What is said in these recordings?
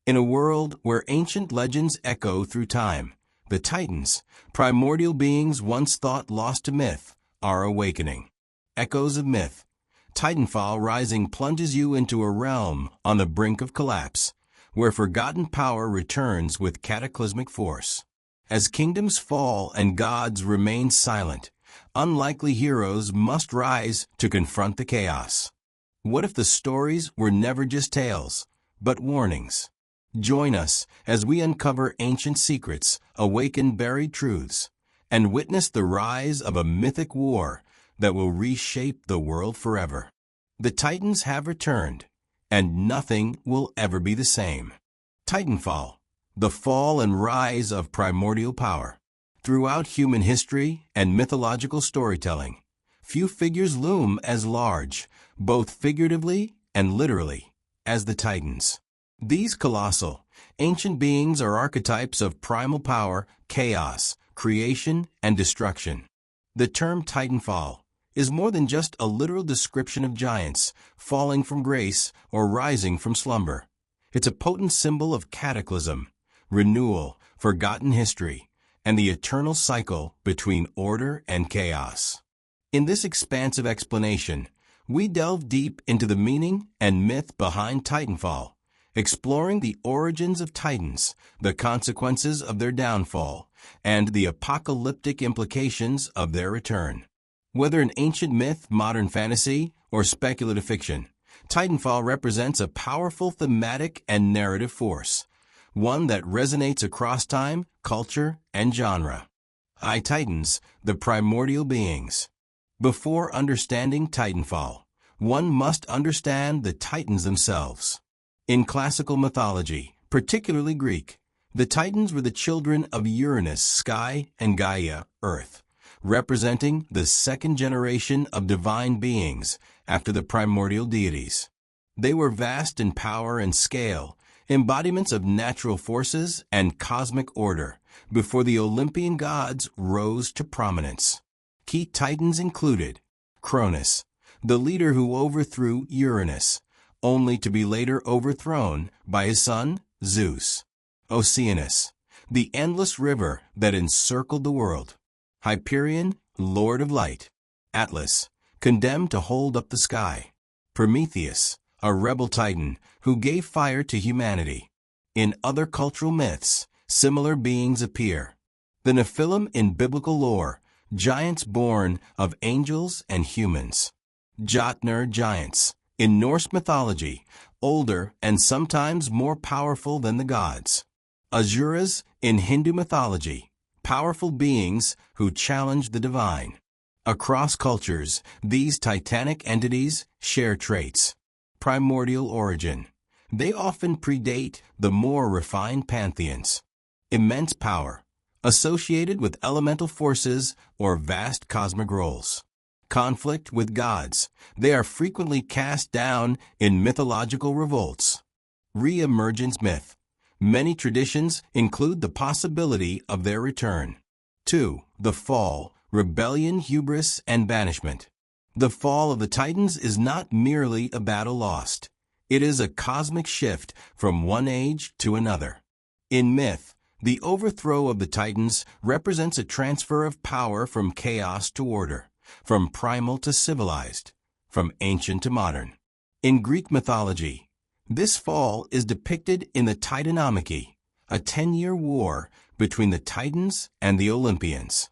In a world where ancient legends echo through time, the Titans, primordial beings once thought lost to myth, are awakening. Echoes of myth. Titanfall Rising plunges you into a realm on the brink of collapse, where forgotten power returns with cataclysmic force. As kingdoms fall and gods remain silent, unlikely heroes must rise to confront the chaos. What if the stories were never just tales, but warnings? Join us as we uncover ancient secrets, awaken buried truths, and witness the rise of a mythic war that will reshape the world forever. The Titans have returned, and nothing will ever be the same. Titanfall, the fall and rise of primordial power. Throughout human history and mythological storytelling, few figures loom as large, both figuratively and literally, as the Titans. These colossal, ancient beings are archetypes of primal power, chaos, creation, and destruction. The term Titanfall is more than just a literal description of giants falling from grace or rising from slumber. It's a potent symbol of cataclysm, renewal, forgotten history, and the eternal cycle between order and chaos. In this expansive explanation, we delve deep into the meaning and myth behind Titanfall, exploring the origins of Titans, the consequences of their downfall, and the apocalyptic implications of their return. Whether an ancient myth, modern fantasy, or speculative fiction, Titanfall represents a powerful thematic and narrative force, one that resonates across time, culture, and genre. Titans, the primordial beings. Before understanding Titanfall, one must understand the Titans themselves. In classical mythology, particularly Greek, the Titans were the children of Uranus, sky, and Gaia, earth, representing the second generation of divine beings after the primordial deities. They were vast in power and scale, embodiments of natural forces and cosmic order, before the Olympian gods rose to prominence. Key Titans included Cronus, the leader who overthrew Uranus, only to be later overthrown by his son, Zeus. Oceanus, the endless river that encircled the world. Hyperion, Lord of Light. Atlas, condemned to hold up the sky. Prometheus, a rebel titan who gave fire to humanity. In other cultural myths, similar beings appear. The Nephilim in biblical lore, giants born of angels and humans. Jotnar giants, in Norse mythology, older and sometimes more powerful than the gods. Asuras in Hindu mythology, powerful beings who challenge the divine. Across cultures, these titanic entities share traits. Primordial origin. They often predate the more refined pantheons. Immense power, associated with elemental forces or vast cosmic roles. Conflict with gods. They are frequently cast down in mythological revolts. Re-emergence myth. Many traditions include the possibility of their return. 2. The fall, rebellion, hubris, and banishment. The fall of the Titans is not merely a battle lost. It is a cosmic shift from one age to another. In myth, the overthrow of the Titans represents a transfer of power from chaos to order, from primal to civilized, from ancient to modern. In Greek mythology, this fall is depicted in the Titanomachy, a 10-year war between the Titans and the Olympians.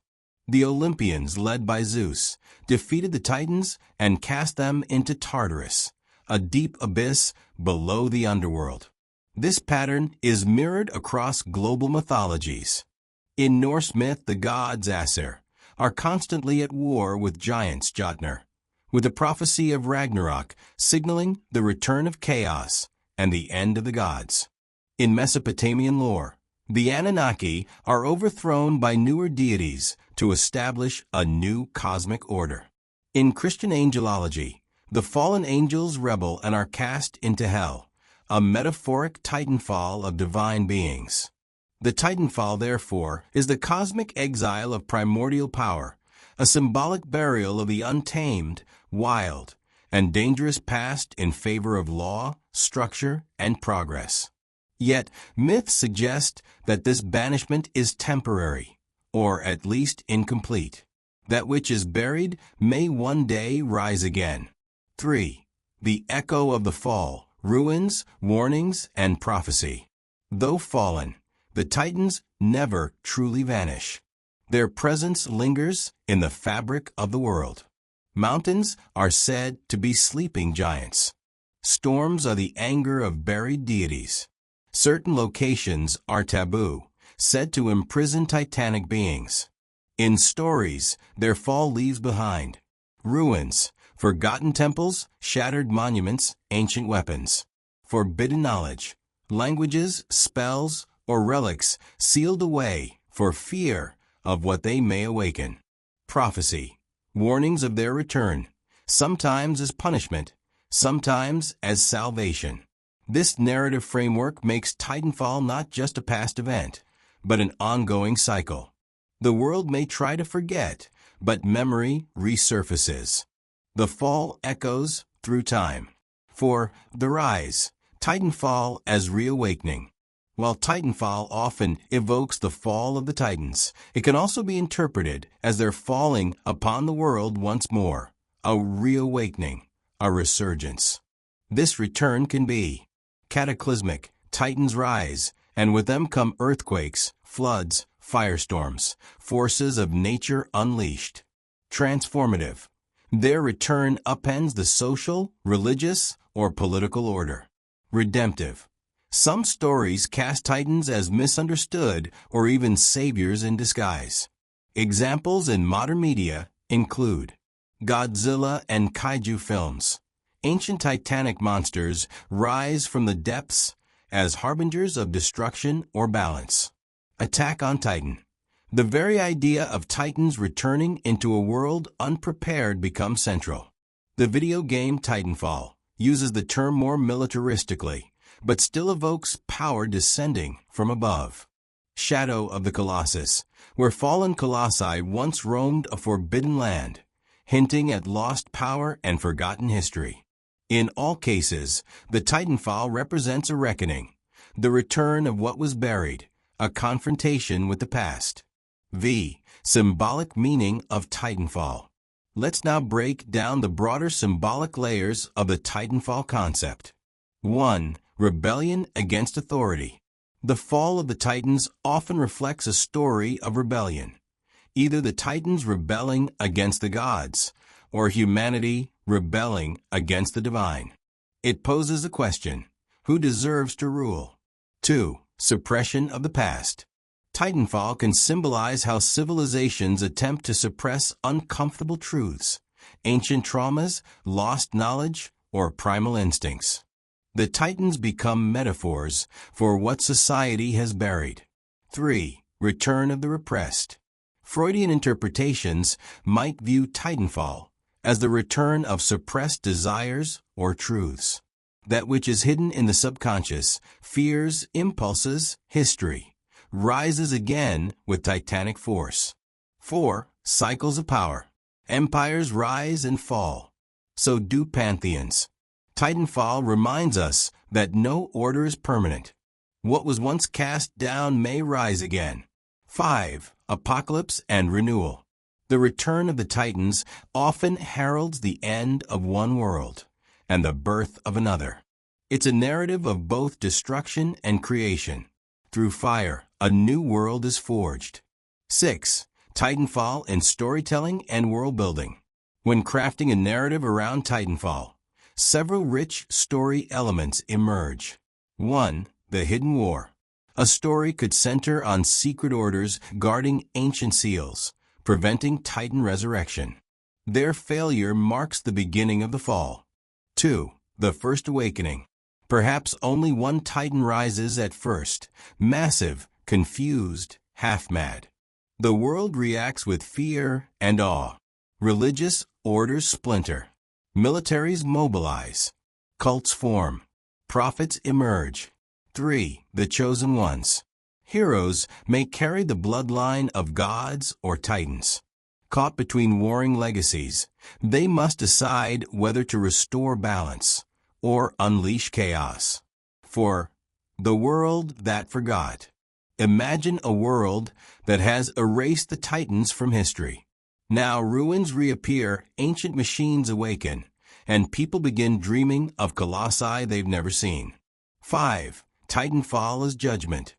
The Olympians, led by Zeus, defeated the Titans and cast them into Tartarus, a deep abyss below the underworld. This pattern is mirrored across global mythologies. In Norse myth, the gods Aesir are constantly at war with giants Jotnar, with the prophecy of Ragnarok signaling the return of chaos and the end of the gods. In Mesopotamian lore, the Anunnaki are overthrown by newer deities to establish a new cosmic order. In Christian angelology, the fallen angels rebel and are cast into hell, a metaphoric titanfall of divine beings. The titanfall, therefore, is the cosmic exile of primordial power, a symbolic burial of the untamed, wild, and dangerous past in favor of law, structure, and progress. Yet, myths suggest that this banishment is temporary, or at least incomplete. That which is buried may one day rise again. 3. The echo of the fall, ruins, warnings, and prophecy. Though fallen, the Titans never truly vanish. Their presence lingers in the fabric of the world. Mountains are said to be sleeping giants. Storms are the anger of buried deities. Certain locations are taboo, said to imprison titanic beings. In stories, their fall leaves behind ruins, forgotten temples, shattered monuments, ancient weapons, forbidden knowledge, languages, spells, or relics sealed away for fear of what they may awaken. Prophecy, warnings of their return, sometimes as punishment, sometimes as salvation. This narrative framework makes Titanfall not just a past event, but an ongoing cycle. The world may try to forget, but memory resurfaces. The fall echoes through time. For The Rise, Titanfall as reawakening. While Titanfall often evokes the fall of the Titans, it can also be interpreted as their falling upon the world once more, a reawakening, a resurgence. This return can be cataclysmic, Titans rise, and with them come earthquakes, floods, firestorms, forces of nature unleashed. Transformative, their return upends the social, religious, or political order. Redemptive, some stories cast Titans as misunderstood or even saviors in disguise. Examples in modern media include Godzilla and kaiju films. Ancient titanic monsters rise from the depths as harbingers of destruction or balance. Attack on Titan. The very idea of Titans returning into a world unprepared becomes central. The video game Titanfall uses the term more militaristically, but still evokes power descending from above. Shadow of the Colossus, where fallen colossi once roamed a forbidden land, hinting at lost power and forgotten history. In all cases, the Titanfall represents a reckoning, the return of what was buried, a confrontation with the past. Symbolic meaning of Titanfall. Let's now break down the broader symbolic layers of the Titanfall concept. 1. Rebellion against authority. The fall of the Titans often reflects a story of rebellion, either the Titans rebelling against the gods, or humanity rebelling against the divine. It poses a question: who deserves to rule? 2. Suppression of the past. Titanfall can symbolize how civilizations attempt to suppress uncomfortable truths, ancient traumas, lost knowledge, or primal instincts. The Titans become metaphors for what society has buried. 3. Return of the repressed. Freudian interpretations might view Titanfall as the return of suppressed desires or truths. That which is hidden in the subconscious, fears, impulses, history, rises again with titanic force. 4. Cycles of power. Empires rise and fall. So do pantheons. Titanfall reminds us that no order is permanent. What was once cast down may rise again. 5. Apocalypse and renewal. The return of the Titans often heralds the end of one world and the birth of another. It's a narrative of both destruction and creation. Through fire, a new world is forged. 6. Titanfall in storytelling and world building. When crafting a narrative around Titanfall, several rich story elements emerge. 1. The Hidden War. A story could center on secret orders guarding ancient seals, preventing Titan resurrection. Their failure marks the beginning of the fall. 2. The First Awakening. Perhaps only one Titan rises at first, massive, confused, half-mad. The world reacts with fear and awe. Religious orders splinter. Militaries mobilize. Cults form. Prophets emerge. 3. The Chosen Ones. Heroes may carry the bloodline of gods or titans. Caught between warring legacies, they must decide whether to restore balance or unleash chaos. For The world that forgot. Imagine a world that has erased the Titans from history. Now ruins reappear, ancient machines awaken, and people begin dreaming of colossi they've never seen. 5. Titanfall as judgment.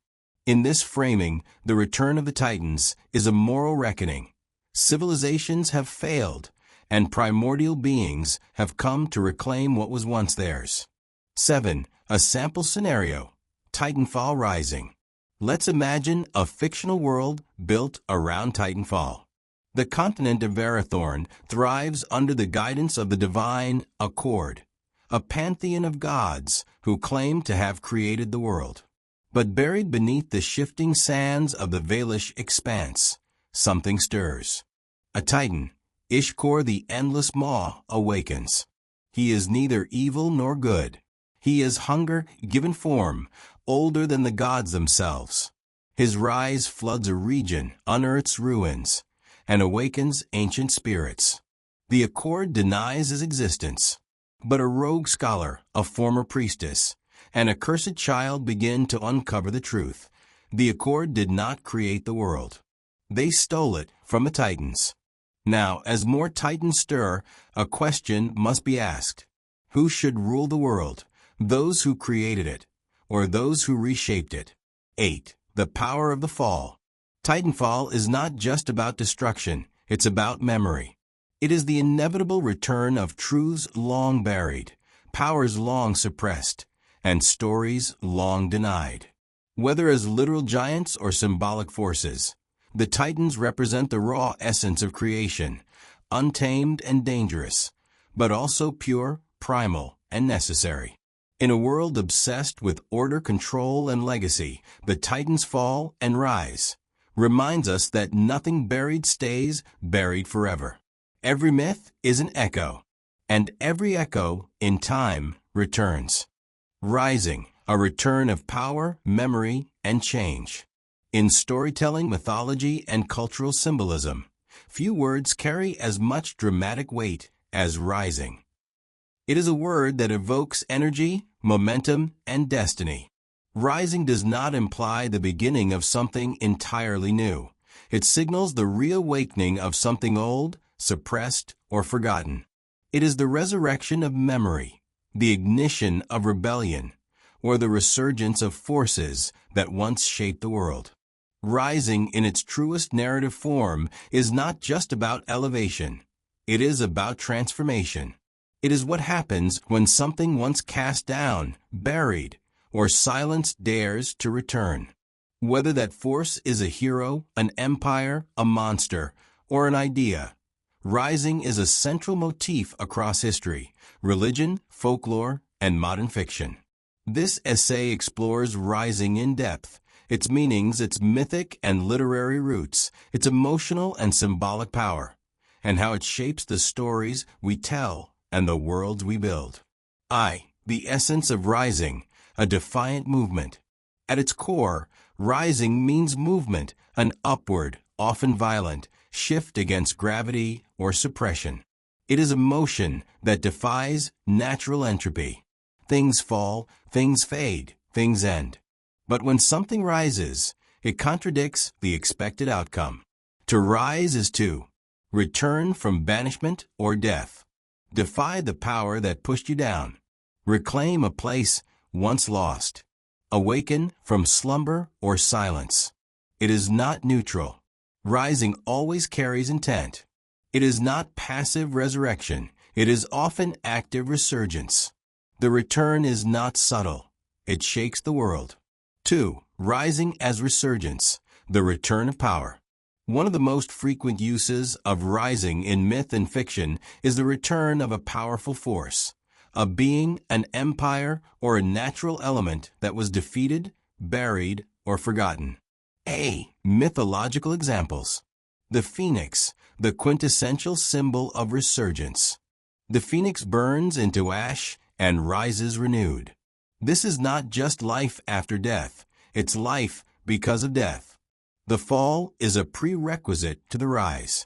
In this framing, the return of the Titans is a moral reckoning. Civilizations have failed, and primordial beings have come to reclaim what was once theirs. 7. A sample scenario. Titanfall rising. Let's imagine a fictional world built around Titanfall. The continent of Verathorn thrives under the guidance of the divine Accord, a pantheon of gods who claim to have created the world. But buried beneath the shifting sands of the Valish expanse, something stirs. A Titan, Ishkor the Endless Maw, awakens. He is neither evil nor good. He is hunger given form, older than the gods themselves. His rise floods a region, unearths ruins, and awakens ancient spirits. The Accord denies his existence, but a rogue scholar, a former priestess, and a cursed child begin to uncover the truth. The Accord did not create the world. They stole it from the Titans. Now, as more Titans stir, a question must be asked. Who should rule the world? Those who created it, or those who reshaped it? 8. The power of the fall. Titanfall is not just about destruction, it's about memory. It is the inevitable return of truths long buried, powers long suppressed, and stories long denied. Whether as literal giants or symbolic forces, the Titans represent the raw essence of creation, untamed and dangerous, but also pure, primal, and necessary. In a world obsessed with order, control, and legacy, the Titans fall and rise. Reminds us that nothing buried stays buried forever. Every myth is an echo, and every echo, in time, returns. Rising, a return of power, memory, and change. In storytelling, mythology, and cultural symbolism, few words carry as much dramatic weight as rising. It is a word that evokes energy, momentum, and destiny. Rising does not imply the beginning of something entirely new. It signals the reawakening of something old, suppressed, or forgotten. It is the resurrection of memory, the ignition of rebellion, or the resurgence of forces that once shaped the world. Rising in its truest narrative form is not just about elevation. It is about transformation. It is what happens when something once cast down, buried, or silenced dares to return. Whether that force is a hero, an empire, a monster, or an idea, rising is a central motif across history, religion, folklore, and modern fiction. This essay explores rising in depth, its meanings, its mythic and literary roots, its emotional and symbolic power, and how it shapes the stories we tell and the worlds we build. The essence of rising, a defiant movement. At its core, rising means movement, an upward, often violent, shift against gravity or suppression. It is a motion that defies natural entropy. Things fall, things fade, things end. But when something rises, it contradicts the expected outcome. To rise is to return from banishment or death, defy the power that pushed you down, reclaim a place once lost, awaken from slumber or silence. It is not neutral. Rising always carries intent. It is not passive resurrection. It is often active resurgence. The return is not subtle. It shakes the world. 2. Rising as resurgence, the return of power. One of the most frequent uses of rising in myth and fiction is the return of a powerful force, a being, an empire, or a natural element that was defeated, buried, or forgotten. Mythological examples. The phoenix, the quintessential symbol of resurgence. The phoenix burns into ash and rises renewed. This is not just life after death, it's life because of death. The fall is a prerequisite to the rise.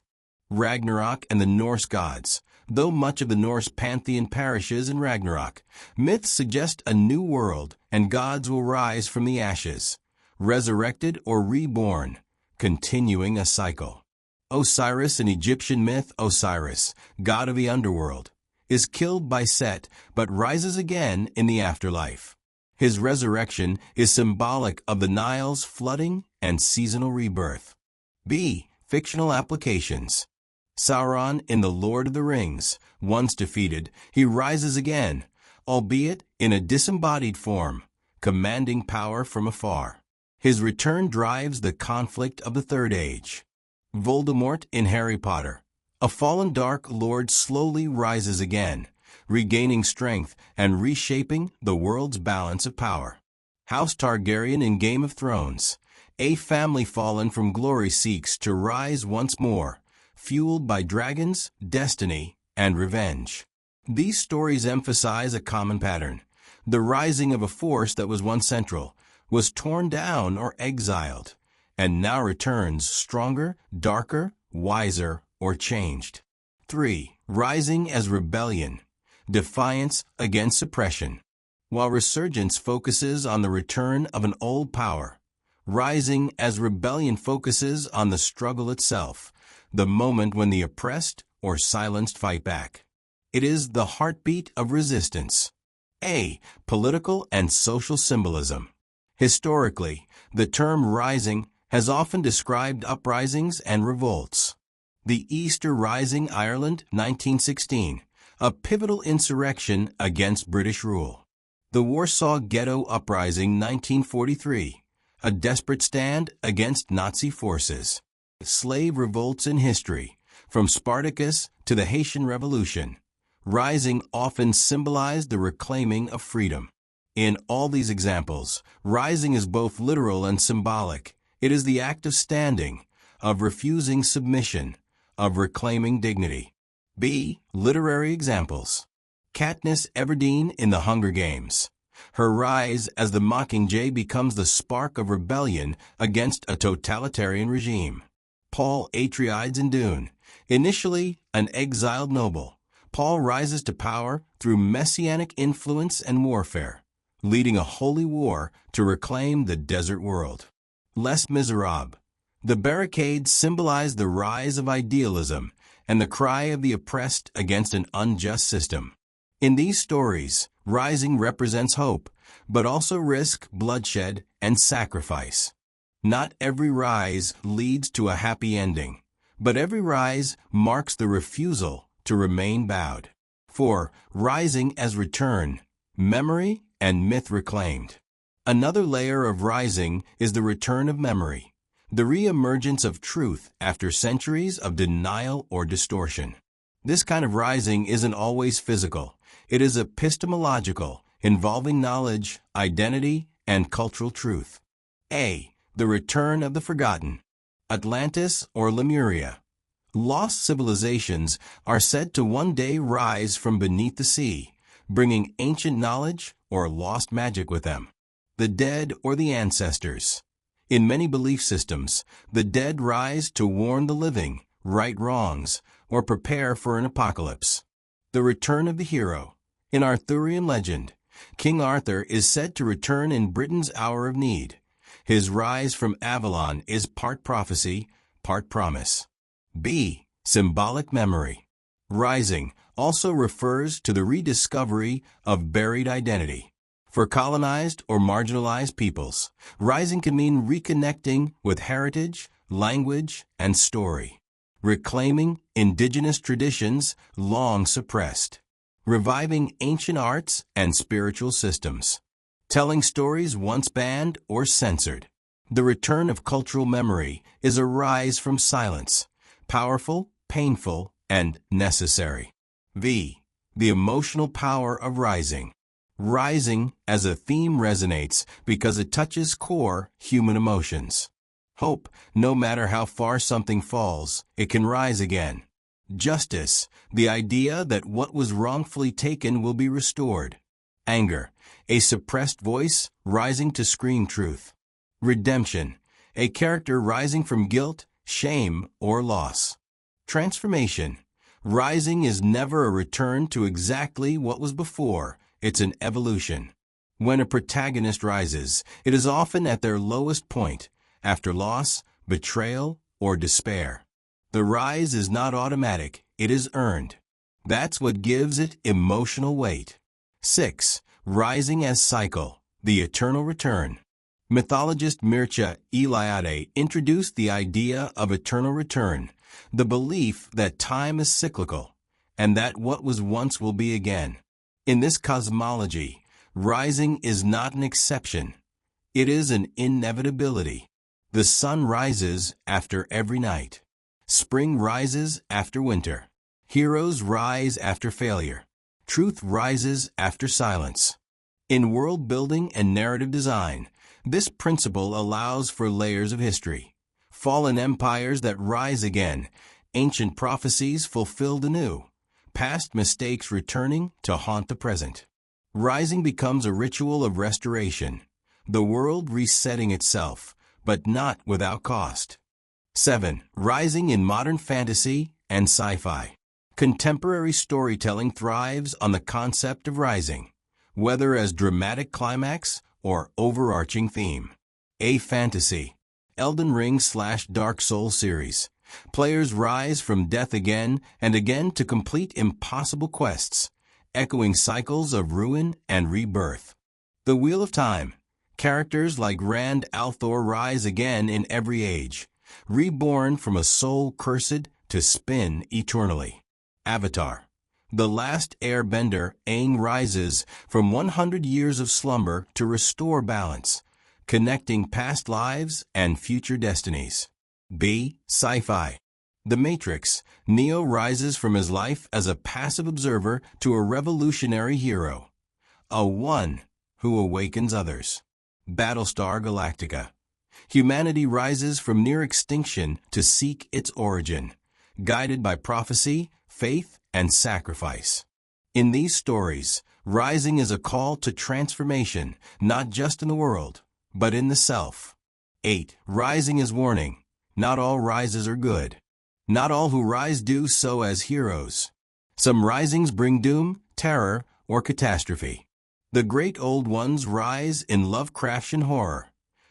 Ragnarok and the Norse gods, Though much of the Norse pantheon perishes in Ragnarok, myths suggest a new world and gods will rise from the ashes, resurrected or reborn, continuing a cycle. Osiris in Egyptian myth, Osiris, god of the underworld, is killed by Set but rises again in the afterlife. His resurrection is symbolic of the Nile's flooding and seasonal rebirth. B. Fictional applications. Sauron in The Lord of the Rings, once defeated, he rises again, albeit in a disembodied form, commanding power from afar. His return drives the conflict of the Third Age. Voldemort in Harry Potter, a fallen Dark Lord slowly rises again, regaining strength and reshaping the world's balance of power. House Targaryen in Game of Thrones, a family fallen from glory seeks to rise once more, fueled by dragons, destiny, and revenge. These stories emphasize a common pattern. The rising of a force that was once central, was torn down or exiled, and now returns stronger, darker, wiser, or changed. 3. Rising as rebellion. Defiance against suppression. While resurgence focuses on the return of an old power, rising as rebellion focuses on the struggle itself, the moment when the oppressed or silenced fight back. It is the heartbeat of resistance. A. Political and social symbolism. Historically, the term rising has often described uprisings and revolts. The Easter Rising, Ireland, 1916, a pivotal insurrection against British rule. The Warsaw Ghetto Uprising, 1943, a desperate stand against Nazi forces. Slave revolts in history, from Spartacus to the Haitian Revolution. Rising often symbolized the reclaiming of freedom. In all these examples, rising is both literal and symbolic. It is the act of standing, of refusing submission, of reclaiming dignity. B. Literary examples. Katniss Everdeen in The Hunger Games. Her rise as the Mockingjay becomes the spark of rebellion against a totalitarian regime. Paul Atreides in Dune. Initially an exiled noble, Paul rises to power through messianic influence and warfare, leading a holy war to reclaim the desert world. Les Miserables. The barricades symbolize the rise of idealism and the cry of the oppressed against an unjust system. In these stories, rising represents hope, but also risk, bloodshed, and sacrifice. Not every rise leads to a happy ending, but every rise marks the refusal to remain bowed. 4. Rising as return, memory, and myth reclaimed. Another layer of rising is the return of memory, the re-emergence of truth after centuries of denial or distortion. This kind of rising isn't always physical. It is epistemological, involving knowledge, identity, and cultural truth. A. The return of the forgotten. Atlantis or Lemuria. Lost civilizations are said to one day rise from beneath the sea, bringing ancient knowledge or lost magic with them. The dead or the ancestors. In many belief systems, the dead rise to warn the living, right wrongs, or prepare for an apocalypse. The return of the hero. In Arthurian legend, King Arthur is said to return in Britain's hour of need. His rise from Avalon is part prophecy, part promise. B. Symbolic memory. Rising also refers to the rediscovery of buried identity. For colonized or marginalized peoples, rising can mean reconnecting with heritage, language, and story. Reclaiming indigenous traditions long suppressed. Reviving ancient arts and spiritual systems. Telling stories once banned or censored. The return of cultural memory is a rise from silence, powerful, painful, and necessary. V. The emotional power of rising. Rising as a theme resonates because it touches core human emotions. Hope, no matter how far something falls, it can rise again. Justice, the idea that what was wrongfully taken will be restored. Anger, a suppressed voice rising to scream truth. Redemption, a character rising from guilt, shame, or loss. Transformation, Rising is never a return to exactly what was before. It's an evolution. When a protagonist rises, it is often at their lowest point, after loss, betrayal, or despair. The rise is not automatic, it is earned. That's what gives it emotional weight. 6. Rising as cycle, the eternal return. Mythologist Mircea Eliade introduced the idea of eternal return, the belief that time is cyclical, and that what was once will be again. In this cosmology, rising is not an exception. It is an inevitability. The sun rises after every night. Spring rises after winter. Heroes rise after failure. Truth rises after silence. In world building and narrative design, this principle allows for layers of history. Fallen empires that rise again, ancient prophecies fulfilled anew, past mistakes returning to haunt the present. Rising becomes a ritual of restoration, the world resetting itself, but not without cost. 7. Rising in modern fantasy and sci-fi. Contemporary storytelling thrives on the concept of rising, whether as dramatic climax or overarching theme. A fantasy. Elden Ring/Dark Souls series. Players rise from death again and again to complete impossible quests, echoing cycles of ruin and rebirth. The Wheel of Time. Characters like Rand al'Thor rise again in every age, reborn from a soul cursed to spin eternally. Avatar. The Last Airbender, Aang rises from 100 years of slumber to restore balance, connecting past lives and future destinies. B. Sci-fi. The Matrix. Neo rises from his life as a passive observer to a revolutionary hero, a one who awakens others. Battlestar Galactica. Humanity rises from near extinction to seek its origin, guided by prophecy, faith, and sacrifice. In these stories, rising is a call to transformation, not just in the world, but in the self. 8. Rising is warning. Not all rises are good. Not all who rise do so as heroes. Some risings bring doom, terror, or catastrophe. The great old ones rise in Lovecraftian horror.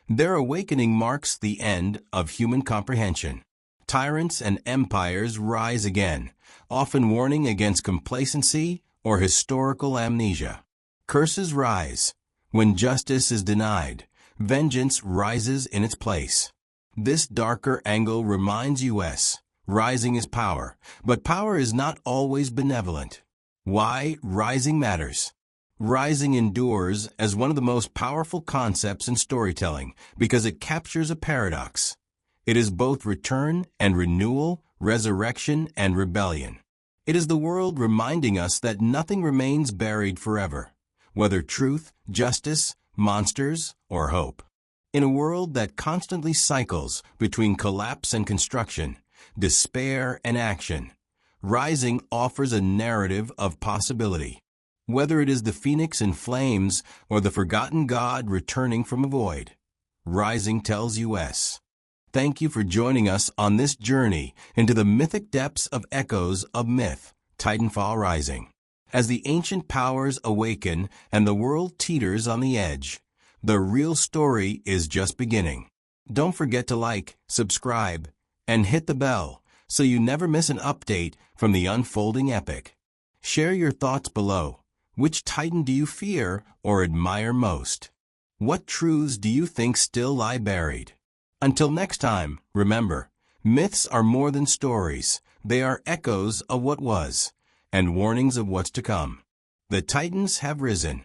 Their awakening marks the end of human comprehension. Tyrants and empires rise again, often warning against complacency or historical amnesia. Curses rise. When justice is denied, vengeance rises in its place. This darker angle reminds us, rising is power, but power is not always benevolent. Why rising matters. Rising endures as one of the most powerful concepts in storytelling because it captures a paradox. It is both return and renewal, resurrection and rebellion. It is the world reminding us that nothing remains buried forever, whether truth, justice, monsters, or hope. In a world that constantly cycles between collapse and construction, despair and action, rising offers a narrative of possibility. Whether it is the phoenix in flames or the forgotten god returning from a void, rising tells us. Thank you for joining us on this journey into the mythic depths of echoes of myth, Titanfall Rising. As the ancient powers awaken and the world teeters on the edge, the real story is just beginning. Don't forget to like, subscribe, and hit the bell so you never miss an update from the unfolding epic. Share your thoughts below. Which Titan do you fear or admire most? What truths do you think still lie buried? Until next time, remember, myths are more than stories. They are echoes of what was, and warnings of what's to come. The Titans have risen.